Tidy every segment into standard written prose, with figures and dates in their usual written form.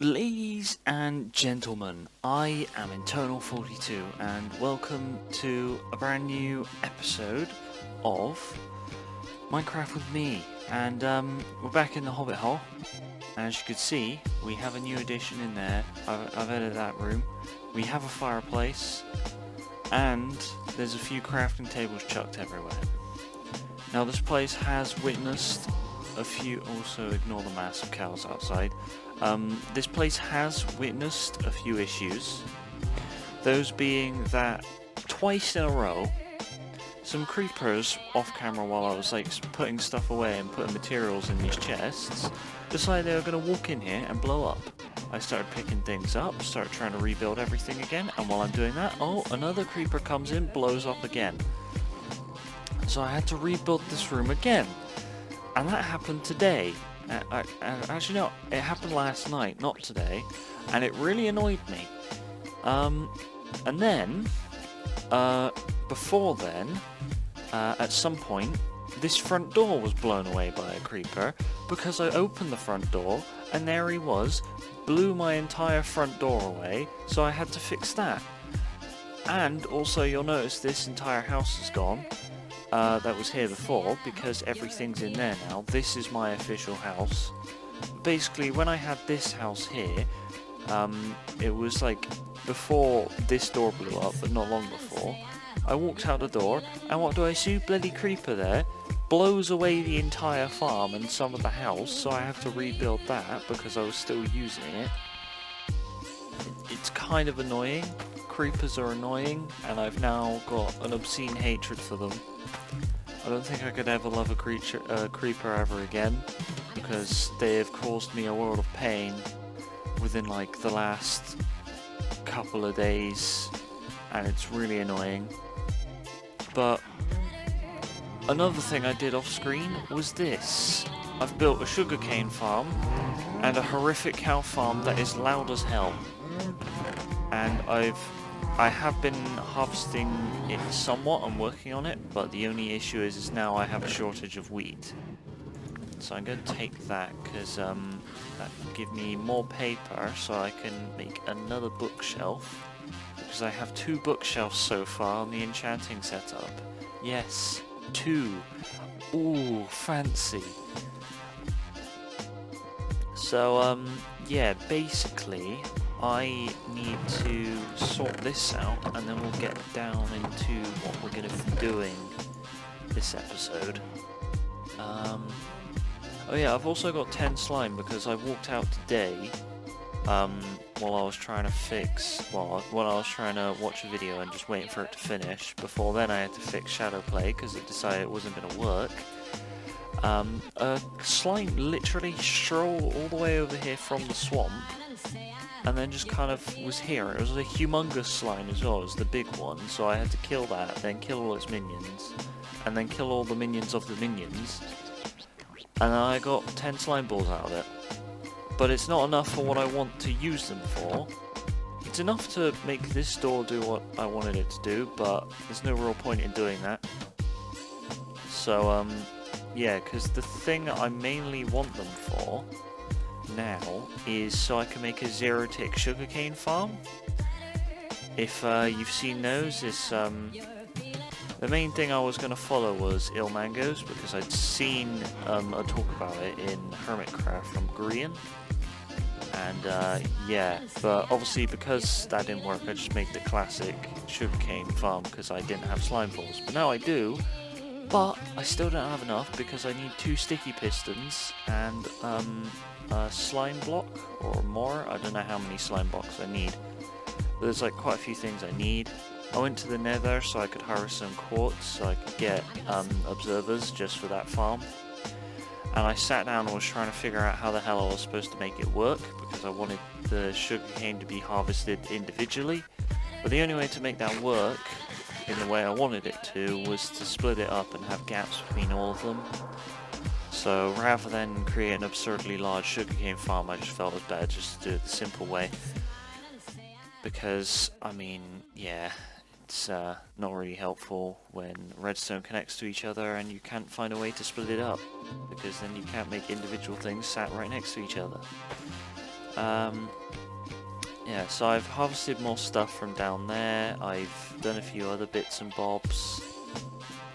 Ladies and gentlemen, I am Internal42 and welcome to a brand new episode of Minecraft with me. And we're back in the Hobbit hole. As you can see, we have a new addition in there. I've edited that room. We have a fireplace and there's a few crafting tables chucked everywhere. Now this place has witnessed a few, also ignore the massive cows outside. This place has witnessed a few issues. Those being that twice in a row, some creepers off camera while I was like putting stuff away and putting materials in these chests, decided they were going to walk in here and blow up. I started picking things up, started trying to rebuild everything again, and while I'm doing that, oh, another creeper comes in, blows up again. So I had to rebuild this room again. And that happened today. Actually no, it happened last night, not today. And it really annoyed me. And then, before then, at some point, this front door was blown away by a creeper because I opened the front door and there he was, blew my entire front door away, so I had to fix that. And also you'll notice this entire house is gone. That was here before because everything's in there now. This is my official house. Basically, when I had this house here, it was like before this door blew up, but not long before. I walked out the door, and what do I see? Bloody creeper there. Blows away the entire farm and some of the house, so I have to rebuild that because I was still using it. It's kind of annoying. Creepers are annoying, and I've now got an obscene hatred for them. I don't think I could ever love a creeper ever again, because they have caused me a world of pain within like the last couple of days, and it's really annoying. But another thing I did off screen was this. I've built a sugarcane farm and a horrific cow farm that is loud as hell. And I have been harvesting it somewhat, I'm working on it, but the only issue is now I have a shortage of wheat. So I'm going to take that because that will give me more paper so I can make another bookshelf. Because I have 2 bookshelves so far on the enchanting setup. Yes, 2. Ooh, fancy. So yeah, basically I need to sort this out and then we'll get down into what we're going to be doing this episode. Oh yeah, I've also got 10 slime because I walked out today while I was trying to while I was trying to watch a video and just waiting for it to finish. Before then I had to fix Shadowplay because it decided it wasn't going to work. A slime literally strolled all the way over here from the swamp and then just kind of was here. It was a humongous slime as well, it was the big one, so I had to kill that, then kill all its minions, and then kill all the minions of the minions, and I got 10 slime balls out of it. But it's not enough for what I want to use them for. It's enough to make this door do what I wanted it to do, but there's no real point in doing that. So, yeah, because the thing I mainly want them for now is so I can make a 0-tick sugarcane farm. If you've seen those, it's the main thing I was going to follow was ill mangoes because I'd seen a talk about it in Hermitcraft from Grian, and yeah, but obviously because that didn't work I just made the classic sugarcane farm because I didn't have slime balls, but now I do. But I still don't have enough because I need 2 sticky pistons and a slime block or more. I don't know how many slime blocks I need. But there's like quite a few things I need. I went to the nether so I could harvest some quartz so I could get observers just for that farm. And I sat down and was trying to figure out how the hell I was supposed to make it work because I wanted the sugarcane to be harvested individually. But the only way to make that work in the way I wanted it to was to split it up and have gaps between all of them. So rather than create an absurdly large sugarcane farm, I just felt it was better just to do it the simple way. Because, I mean, yeah, it's not really helpful when redstone connects to each other and you can't find a way to split it up. Because then you can't make individual things sat right next to each other. Yeah, so I've harvested more stuff from down there. I've done a few other bits and bobs.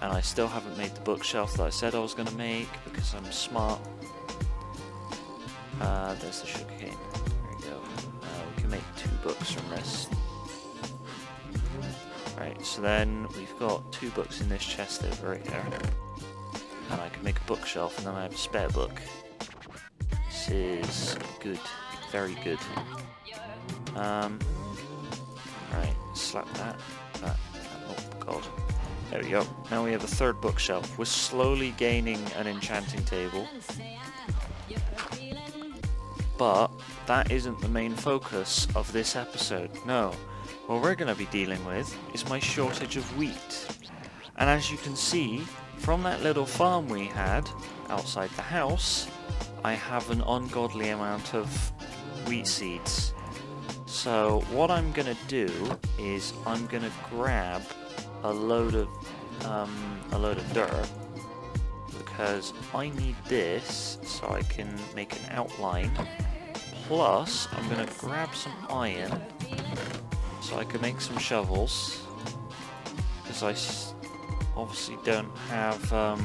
And I still haven't made the bookshelf that I said I was going to make because I'm smart. There's the sugarcane. There we go. We can make 2 books from this. Right, so then we've got 2 books in this chest over here. And I can make a bookshelf and then I have a spare book. This is good. Very good. Right, slap that. Oh god. There we go. Now we have a 3rd bookshelf. We're slowly gaining an enchanting table. But that isn't the main focus of this episode. No. What we're going to be dealing with is my shortage of wheat. And as you can see, from that little farm we had outside the house, I have an ungodly amount of wheat seeds. So what I'm going to do is I'm going to grab a load of dirt because I need this so I can make an outline. Plus, I'm going to grab some iron so I can make some shovels because I obviously don't have a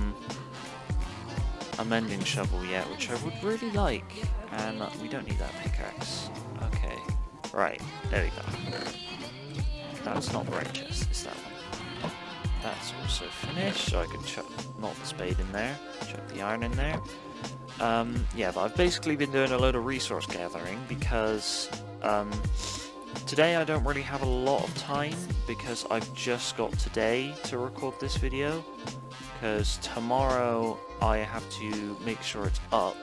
mending shovel yet, which I would really like, and we don't need that pickaxe. Okay, right, there we go. That's not the right chest, it's that one. That's also finished, so I can knock the spade in there, chuck the iron in there. Yeah, but I've basically been doing a load of resource gathering because today I don't really have a lot of time because I've just got today to record this video, because tomorrow I have to make sure it's up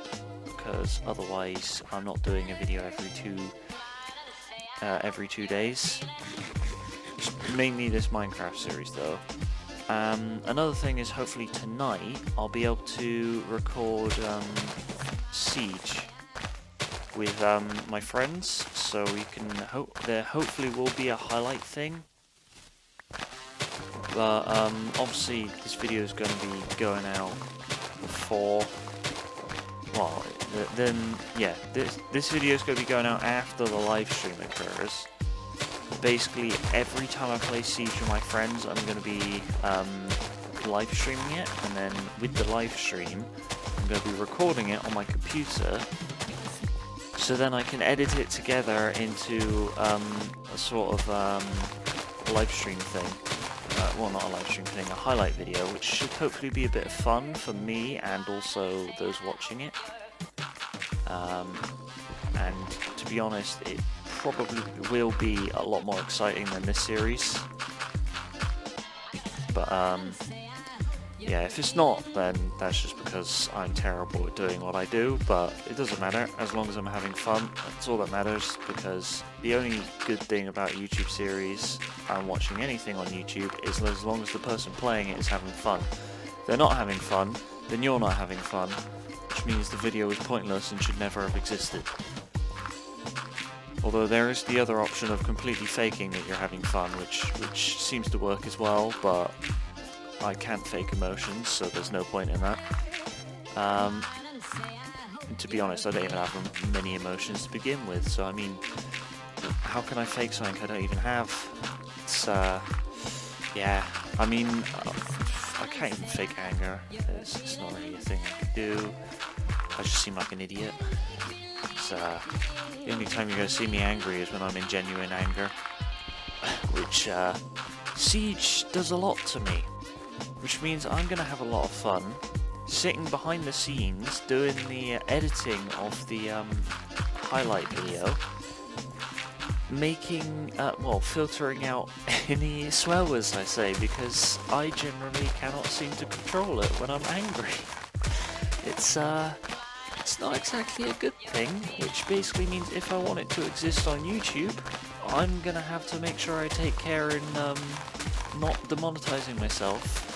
because otherwise I'm not doing a video every 2 days. Mainly this Minecraft series though. Another thing is hopefully tonight I'll be able to record Siege with my friends, so we can there hopefully will be a highlight thing. But obviously this video is going to be going out before. Well, then yeah, this video is going to be going out after the live stream occurs. Basically, every time I play Siege with my friends, I'm going to be live streaming it, and then with the live stream, I'm going to be recording it on my computer, so then I can edit it together into a sort of live stream thing. Well, not a live stream thing, a highlight video, which should hopefully be a bit of fun for me and also those watching it. And to be honest, it probably will be a lot more exciting than this series. But yeah, if it's not, then that's just because I'm terrible at doing what I do, but it doesn't matter, as long as I'm having fun, that's all that matters, because the only good thing about a YouTube series and watching anything on YouTube is as long as the person playing it is having fun. If they're not having fun, then you're not having fun, which means the video is pointless and should never have existed. Although there is the other option of completely faking that you're having fun, which seems to work as well, but I can't fake emotions, so there's no point in that. And to be honest, I don't even have many emotions to begin with, so I mean, how can I fake something I don't even have? It's, yeah, I mean, I can't even fake anger. It's not really a thing I can do. I just seem like an idiot. It's, the only time you're going to see me angry is when I'm in genuine anger, which Siege does a lot to me, which means I'm going to have a lot of fun sitting behind the scenes doing the editing of the highlight video, making, well, filtering out any swear words I say, because I generally cannot seem to control it when I'm angry. It's not exactly a good thing, which basically means if I want it to exist on YouTube, I'm gonna have to make sure I take care in not demonetizing myself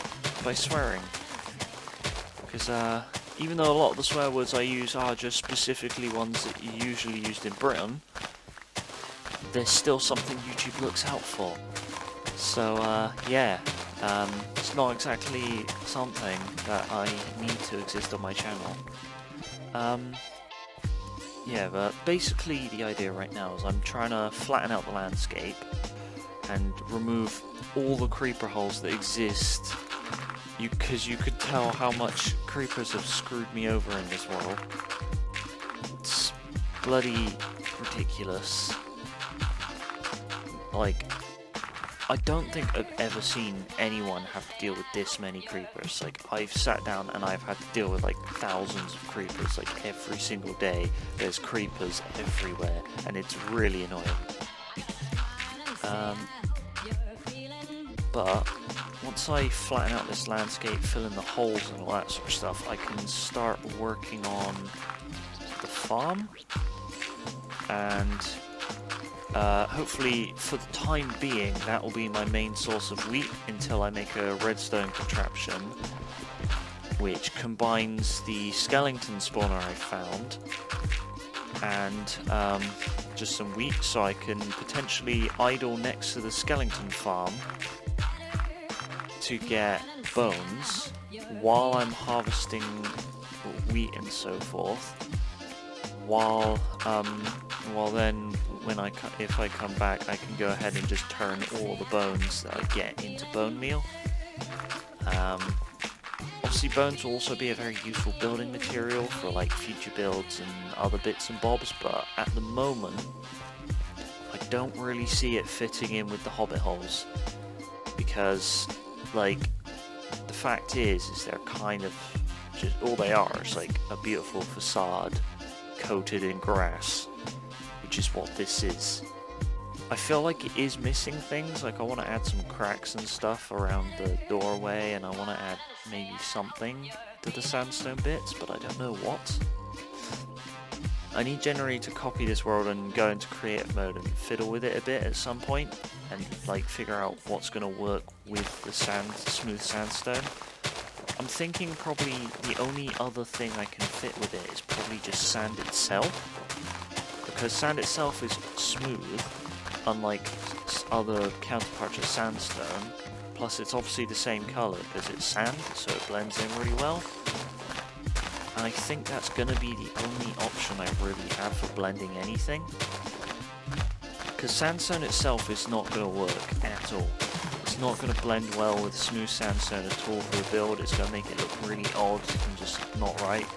by swearing. Because even though a lot of the swear words I use are just specifically ones that are usually used in Britain, there's still something YouTube looks out for. So yeah, it's not exactly something that I need to exist on my channel. Yeah, but basically the idea right now is I'm trying to flatten out the landscape and remove all the creeper holes that exist. Because you could tell how much creepers have screwed me over in this world. It's bloody ridiculous. Like, I don't think I've ever seen anyone have to deal with this many creepers. Like, I've sat down and I've had to deal with like thousands of creepers. Like, every single day there's creepers everywhere, and it's really annoying. But once I flatten out this landscape, fill in the holes and all that sort of stuff, I can start working on the farm. And hopefully, for the time being, that will be my main source of wheat until I make a redstone contraption, which combines the skeleton spawner I found and just some wheat, so I can potentially idle next to the skeleton farm to get bones while I'm harvesting wheat and so forth. While then, if I come back, I can go ahead and just turn all the bones that I get into bone meal. Obviously, bones will also be a very useful building material for like future builds and other bits and bobs. But at the moment, I don't really see it fitting in with the hobbit holes, because like the fact is they're kind of just all they are is like a beautiful facade coated in grass, which is what this is. I feel like it is missing things. Like, I want to add some cracks and stuff around the doorway, and I want to add maybe something to the sandstone bits, but I don't know what. I need generally to copy this world and go into creative mode and fiddle with it a bit at some point, and like figure out what's going to work with the smooth sandstone. I'm thinking probably the only other thing I can fit with it is probably just sand itself, because sand itself is smooth, unlike other counterparts of sandstone, plus it's obviously the same colour because it's sand, so it blends in really well. And I think that's going to be the only option I really have for blending anything, because sandstone itself is not going to work at all. It's not going to blend well with smooth sandstone at all for the build. It's going to make it look really odd and just not right.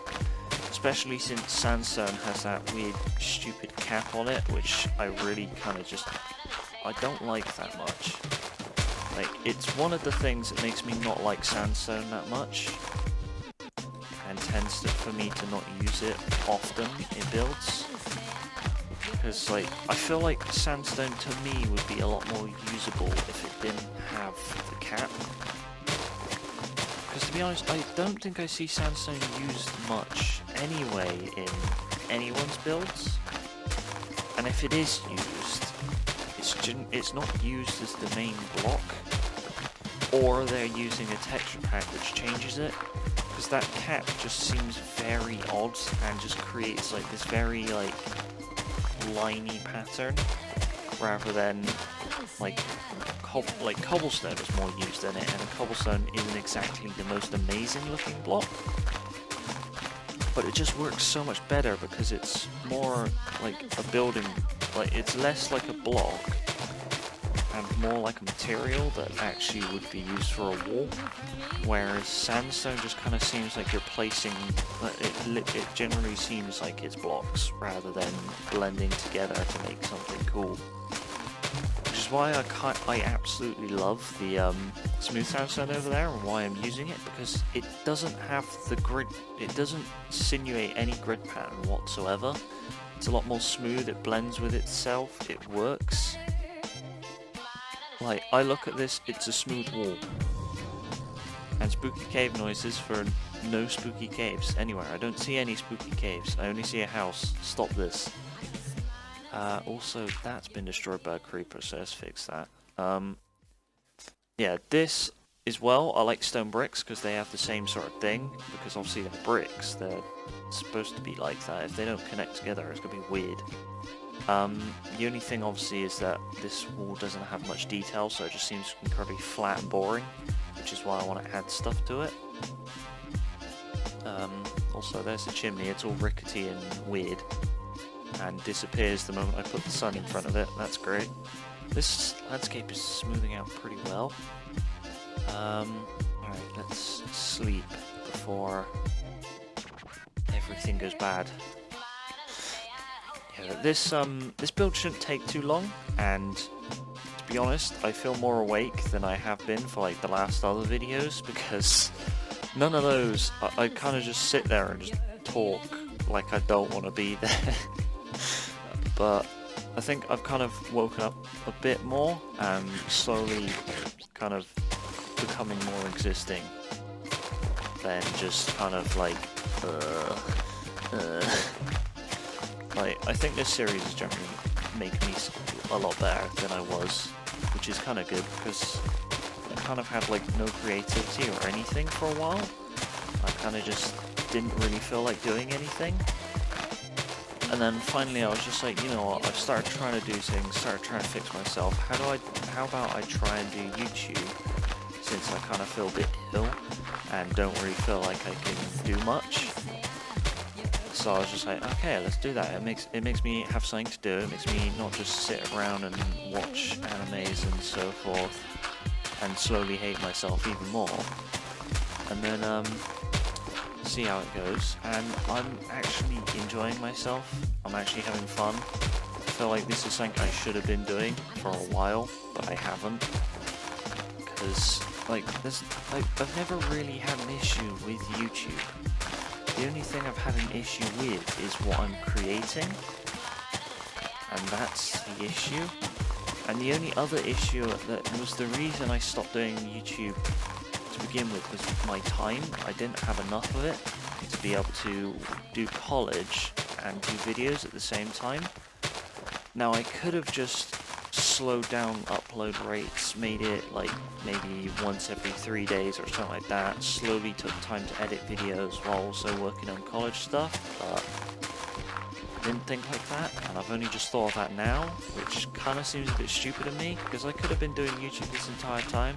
Especially since sandstone has that weird, stupid cap on it, which I really kind of just... I don't like that much. Like, it's one of the things that makes me not like sandstone that much, and tends to, for me to not use it often in builds. Because, like, I feel like sandstone to me would be a lot more usable if it didn't have the cap. Because to be honest, I don't think I see sandstone used much anyway in anyone's builds. And if it is used, it's not used as the main block, or they're using a texture pack which changes it. Because that cap just seems very odd and just creates like this very like liney pattern, rather than like cobblestone is more used in it, and cobblestone isn't exactly the most amazing looking block, but it just works so much better because it's more like a building, like it's less like a block and more like a material that actually would be used for a wall, whereas sandstone just kind of seems like you're placing, it generally seems like it's blocks rather than blending together to make something cool. Which is why I absolutely love the smooth sandstone over there, and why I'm using it, because it doesn't have the grid, it doesn't simulate any grid pattern whatsoever. It's a lot more smooth, it blends with itself, it works. Like, I look at this, it's a smooth wall. And spooky cave noises for no spooky caves anywhere. I don't see any spooky caves, I only see a house. Stop this. Also, that's been destroyed by a creeper, so let's fix that. Yeah, this as well, I like stone bricks because they have the same sort of thing, because obviously they're bricks, they're supposed to be like that. If they don't connect together, it's going to be weird. The only thing obviously is that this wall doesn't have much detail, so it just seems incredibly flat and boring, which is why I want to add stuff to it. Also, there's the chimney, it's all rickety and weird. and disappears the moment I put the sun in front of it. That's great. This landscape is smoothing out pretty well. Alright, let's sleep before everything goes bad. Yeah, this build shouldn't take too long, and to be honest, I feel more awake than I have been for like the last other videos, because none of those, I kind of just sit there and just talk like I don't want to be there. But I think I've kind of woken up a bit more and slowly kind of becoming more existing than just kind of like I think this series is generally making me a lot better than I was, which is kind of good, because I kind of had like no creativity or anything for a while. I kind of just didn't really feel like doing anything. And then finally I was just like, you know what, I've started trying to do things, started trying to fix myself. How about I try and do YouTube, since I kind of feel a bit ill and don't really feel like I can do much. So I was just like, okay, let's do that. It makes me have something to do. It makes me not just sit around and watch animes and so forth and slowly hate myself even more. And then see how it goes. And I'm actually enjoying myself. I'm actually having fun. I feel like this is something I should have been doing for a while, but I haven't. Because I've never really had an issue with YouTube. The only thing I've had an issue with is what I'm creating, and that's the issue. And the only other issue that was the reason I stopped doing YouTube to begin with was my time. I didn't have enough of it to be able to do college and do videos at the same time. Now I could have just slowed down upload rates, made it like maybe once every 3 days or something like that, slowly took time to edit videos while also working on college stuff, but I didn't think like that, and I've only just thought of that now, which kind of seems a bit stupid of me, because I could have been doing YouTube this entire time,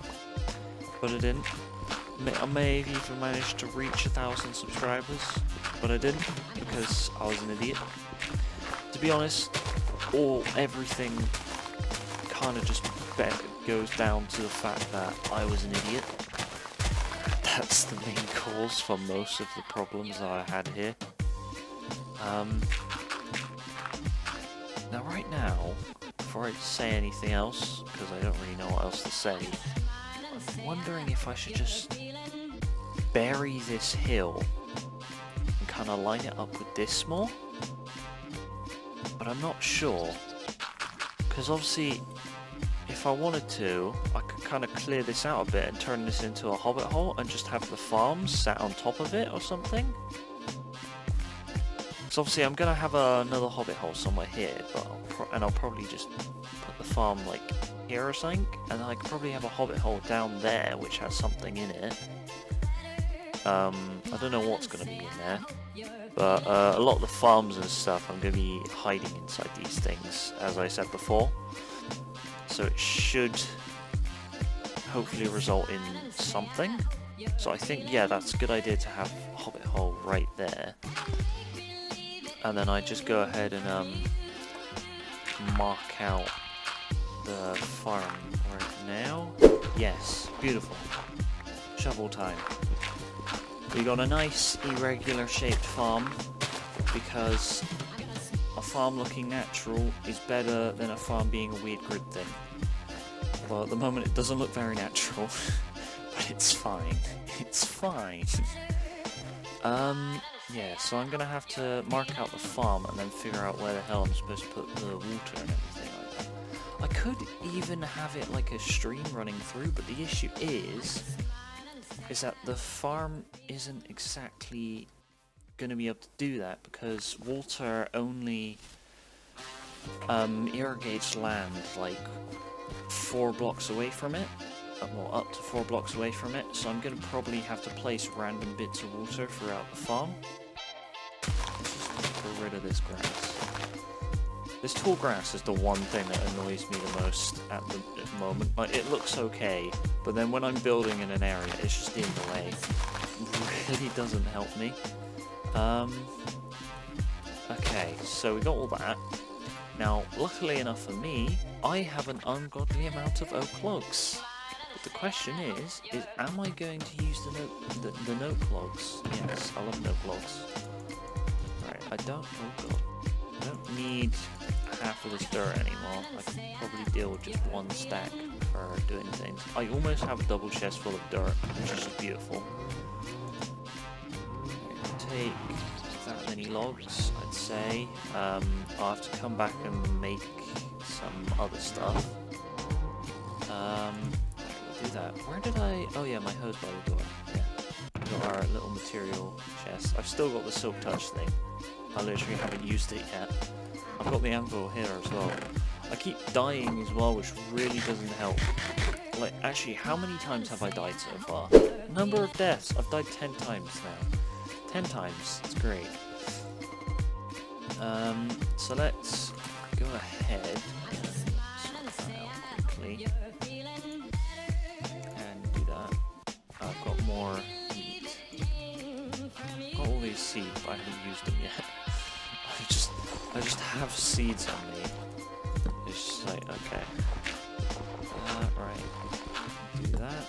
but I didn't. I may have even managed to reach 1,000 subscribers, but I didn't, because I was an idiot. To be honest, everything kind of just goes down to the fact that I was an idiot. That's the main cause for most of the problems that I had here. Now right now, before I say anything else, because I don't really know what else to say, I'm wondering if I should just bury this hill and kind of line it up with this more, but I'm not sure, because obviously if I wanted to, I could kind of clear this out a bit and turn this into a hobbit hole and just have the farms sat on top of it or something. So obviously I'm going to have another hobbit hole somewhere here, but I'll probably just put the farm like here or something, and I could probably have a hobbit hole down there which has something in it. I don't know what's going to be in there, but a lot of the farms and stuff I'm going to be hiding inside these things, as I said before. So it should hopefully result in something. So I think, yeah, that's a good idea to have a hobbit hole right there. And then I just go ahead and mark out the farm right now. Yes, beautiful. Shovel time. We got a nice irregular shaped farm, because a farm looking natural is better than a farm being a weird grid thing. Well, at the moment it doesn't look very natural, but it's fine. It's fine. Yeah, so I'm gonna have to mark out the farm and then figure out where the hell I'm supposed to put the water and everything like that. I could even have it like a stream running through, but the issue is that the farm isn't exactly going to be able to do that, because water only irrigates land like 4 blocks away from it, well, up to 4 blocks away from it, so I'm going to probably have to place random bits of water throughout the farm. Let's just get rid of this grass. This tall grass is the one thing that annoys me the most at the moment. Like, it looks okay, but then when I'm building in an area, it's just in the way. It really doesn't help me. Okay, so we got all that. Now, luckily enough for me, I have an ungodly amount of oak logs. But the question is am I going to use the note logs? Yes, I love note logs. Alright, I don't need half of this dirt anymore. I can probably deal with just one stack for doing things. I almost have a double chest full of dirt, which is just beautiful. Take that many logs, I'd say. I'll have to come back and make some other stuff. We'll do that. Where did I... Oh yeah, my hose by the door. Yeah. Got our little material chest. I've still got the silk touch thing. I literally haven't used it yet. I've got the anvil here as well. I keep dying as well, which really doesn't help. Like, actually, how many times have I died so far? Number of deaths. I've died 10 times now. 10 times. It's great. So let's go ahead and sort that out quickly. And do that. I've got more meat. I've got all these seeds, but I haven't used them yet. I just have seeds on me. It's just like, okay. Right. Do that.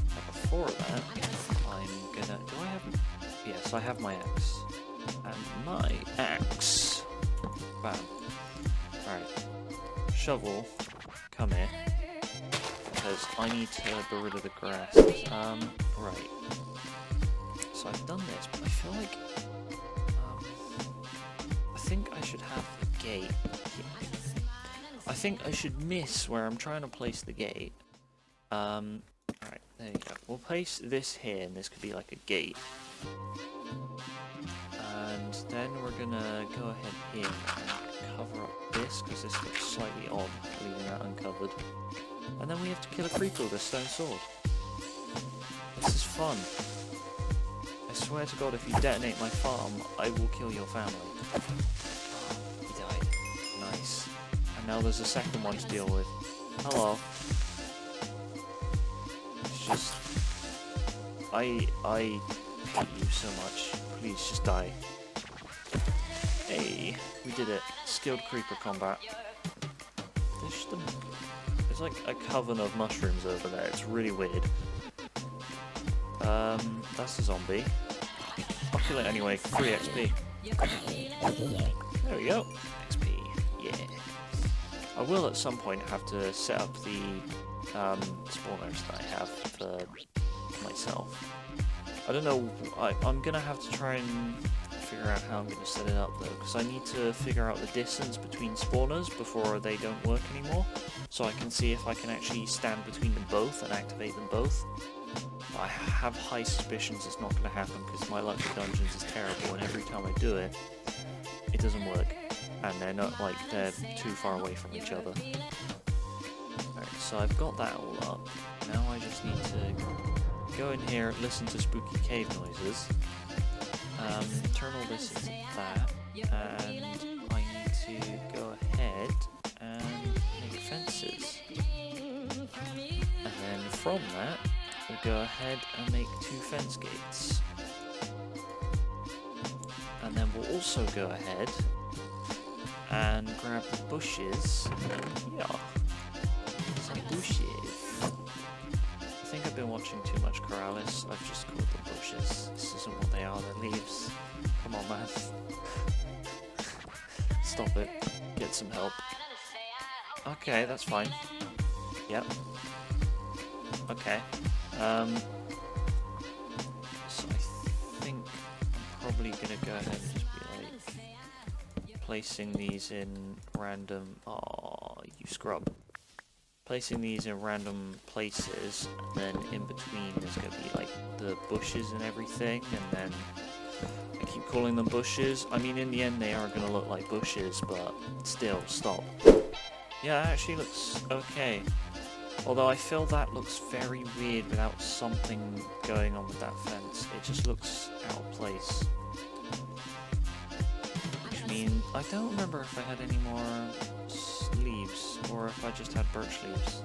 Now before that, I'm gonna... Do I have... Yes, I have my axe. And my axe... Bam. Alright. Shovel, come here. Because I need to get rid of the grass. Right. So I've done this, but I feel like... I think I should have the gate here. I think I should miss where I'm trying to place the gate. Alright, there you go. We'll place this here, and this could be like a gate. And then we're gonna go ahead here and cover up this, because this looks slightly odd, leaving that uncovered. And then we have to kill a creeper with a stone sword. This is fun. I swear to God, if you detonate my farm, I will kill your family. He died. Nice. And now there's a second one to deal with. Hello. It's just... I hate you so much. Please just die. Hey, we did it. Skilled creeper combat. There's like a coven of mushrooms over there. It's really weird. That's a zombie. I'll kill it anyway. 3 XP. There we go. XP. Yeah. I will at some point have to set up the spawners that I have for myself. I don't know. I'm gonna have to try and figure out how I'm gonna set it up though, because I need to figure out the distance between spawners before they don't work anymore, so I can see if I can actually stand between them both and activate them both. But I have high suspicions it's not gonna happen because my luck with dungeons is terrible, and every time I do it, it doesn't work, and they're not like they're too far away from each other. Alright, so I've got that all up. Now I just need to go in here, listen to spooky cave noises, turn all this into that, and I need to go ahead and make fences. And then from that, we'll go ahead and make 2 fence gates. And then we'll also go ahead and grab the bushes. Yeah, some bushes. I think I've been watching too much Corrales. I've just called them bushes. This isn't what they are, they're leaves. Come on, man. Stop it. Get some help. Okay, that's fine. Yep. Okay. So I think I'm probably gonna go ahead and just be like placing these in random... Aw, you scrub. Placing these in random places, and then in between there's going to be like the bushes and everything, and then I keep calling them bushes. I mean, in the end they are going to look like bushes, but still, stop. Yeah, it actually looks okay. Although I feel that looks very weird without something going on with that fence. It just looks out of place. I mean, I don't remember if I had any more leaves, or if I just had birch leaves.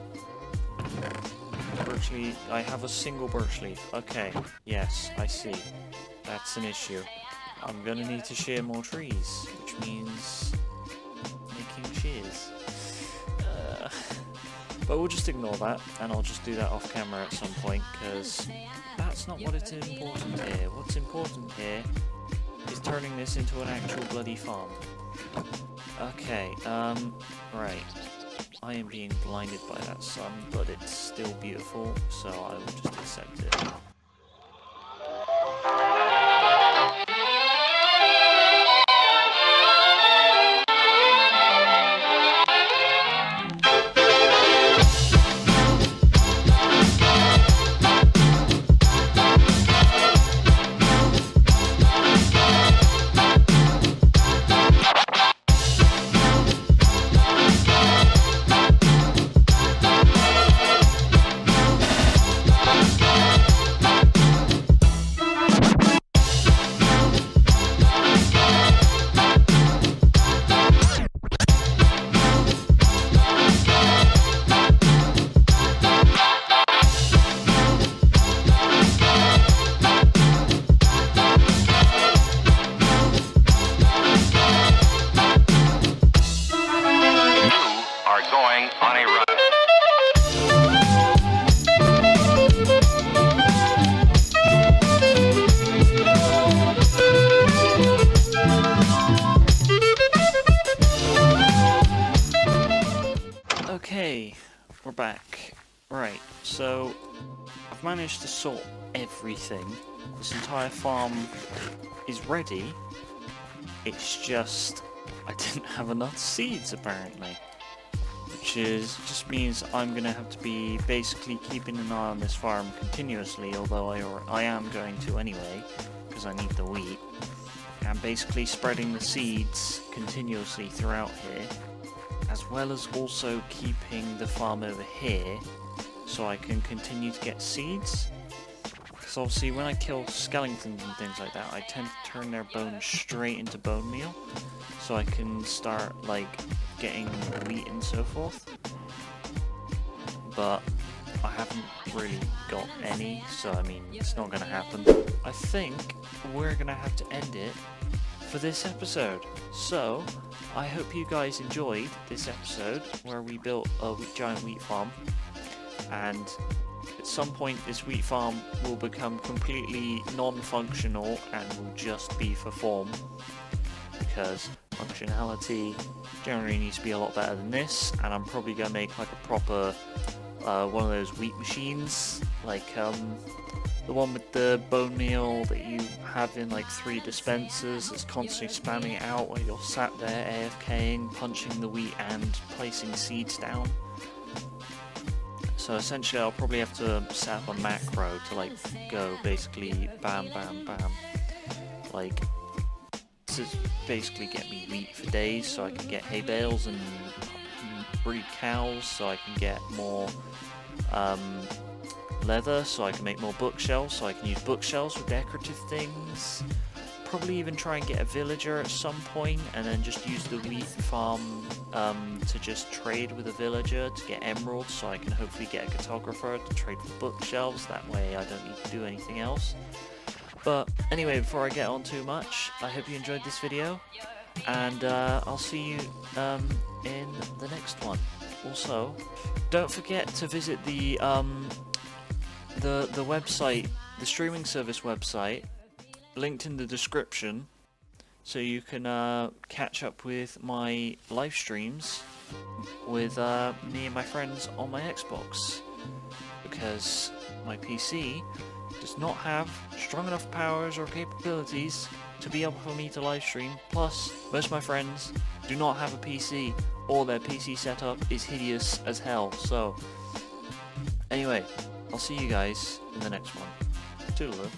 Birch leaf. I have a single birch leaf. Okay, yes, I see. That's an issue. I'm gonna need to shear more trees, which means making shears. But we'll just ignore that, and I'll just do that off camera at some point, because that's not what is important here. What's important here is turning this into an actual bloody farm. Okay, right. I am being blinded by that sun, but it's still beautiful, so I will just accept it. Okay, we're back. Right, so I've managed to sort everything. This entire farm is ready. It's just I didn't have enough seeds apparently, which just means I'm gonna have to be basically keeping an eye on this farm continuously. Although I am going to anyway, because I need the wheat, and basically spreading the seeds continuously throughout here, as well as also keeping the farm over here so I can continue to get seeds. Because obviously when I kill skeletons and things like that, I tend to turn their bones straight into bone meal, so I can start like getting wheat and so forth. But I haven't really got any, so I mean it's not gonna happen. I think we're gonna have to end it for this episode. So I hope you guys enjoyed this episode where we built a giant wheat farm, and at some point this wheat farm will become completely non-functional and will just be for form, because functionality generally needs to be a lot better than this, and I'm probably going to make like a proper one of those wheat machines, like the one with the bone meal that you have in like 3 dispensers that's constantly spamming it out while you're sat there AFKing, punching the wheat and placing seeds down. So essentially I'll probably have to set up a macro to like go basically bam bam bam, like to basically get me wheat for days so I can get hay bales and breed cows so I can get more leather, so I can make more bookshelves, so I can use bookshelves for decorative things. Probably even try and get a villager at some point, and then just use the wheat farm to just trade with a villager to get emeralds, so I can hopefully get a cartographer to trade for bookshelves. That way I don't need to do anything else. But anyway, before I get on too much, I hope you enjoyed this video, and I'll see you in the next one. Also, don't forget to visit the website, the streaming service website, linked in the description, so you can catch up with my live streams with me and my friends on my Xbox, because my PC does not have strong enough powers or capabilities to be able for me to live stream. Plus, most of my friends do not have a PC, or their PC setup is hideous as hell. So, anyway, I'll see you guys in the next one. Toodaloo.